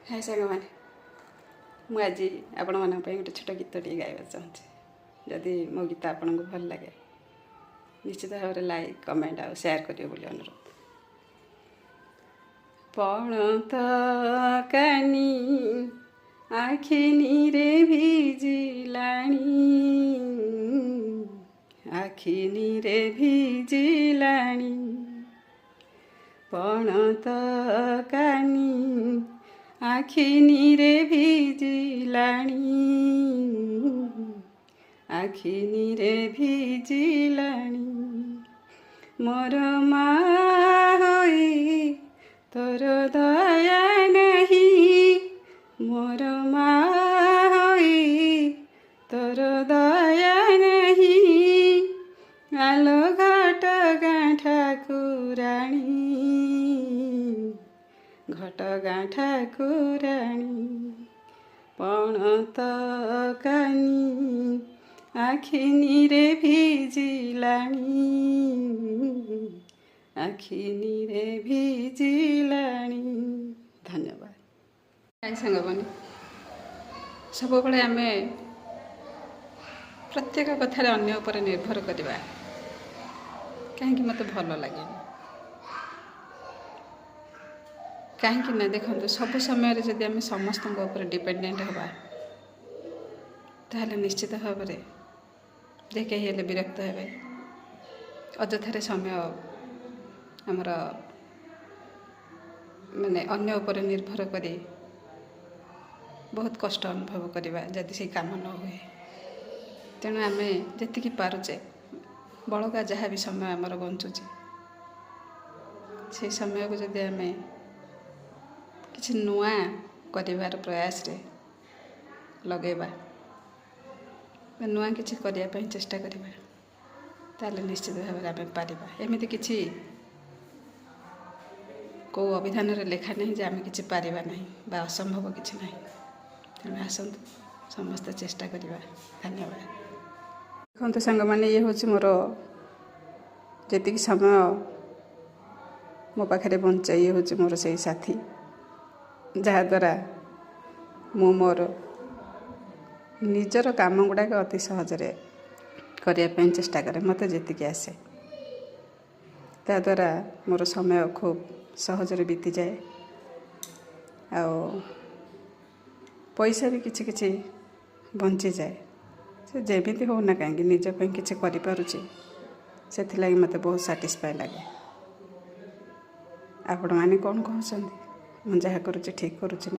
हाय साଙ୍ଗमाने मु आज आपण मानक गोटे छोट गीतटे गाइबा चाहूँगी जदि मो गीत आपन को भल लगे निश्चित भाव में लाइक कमेंट और शेयर करियो बोली अनुरोध। पण कानी आखिनी रे भिजिलाणी आखिनी रे भिजिलाणी पण कानी आखिनी रे भिजिलाणी आखिनी रे भिजिलाणी मोर माँ होई तोर दया नहीं मोर माँ होई तोर दया नहीं आलो घट ठाकुराणी घट ठाकुराणी पण कानी आखिनी रे भिजिलाणी आखिनी रे भिजिलाणी। धन्यवाद। सांगमाने सब बड़े आम प्रत्येक कथार अन्य उपर निर्भर करवा कहीं मत भल लगे कहीं ना देखो सब समय जदि आम समस्त डिपेंडेंट हवा ताहले निश्चित भाव में जे कहीं विरक्त हे अजथारे समय आमर माने अन्य उपर निर्भर करी बहुत कष्ट अनुभव करवा जदि से काम न हुए तेणु आम जी पारुचे बड़का जहाँ भी समय आमर बंचुचे से समय को जदि आम किसी नुआ कर प्रयास रे लगेबा नुआ किसी करने चेष्टा करवा ताले निश्चित भाव में आम पारिबा। एमती किसी को अभिधान लेखा नहीं जे आम किसी पारिबा नहीं बा असंभव किसी नहीं तेणु आसतु समस्त चेष्टा करवा। धन्यवाद। देखो सांग मैंने ये हूँ मोर जी समय मो पाखे बंचा ये हूँ मोर से साथी जहाद्वारा मु मोर निजर काम गुड़ाक अति सहजरे करने चेष्टा करे मत जी आसे ताद्वारा मोर समय खूब सहजरे बीती जाए आ पैसा भी किछि किछि बंची जाए से जेमिति हो ना कहीं निजप किसी करें मत बहुत साटिस्फाई लगे। आपण मैंने कौन कहते मुझे जहाँ करुँच ठीक करुँच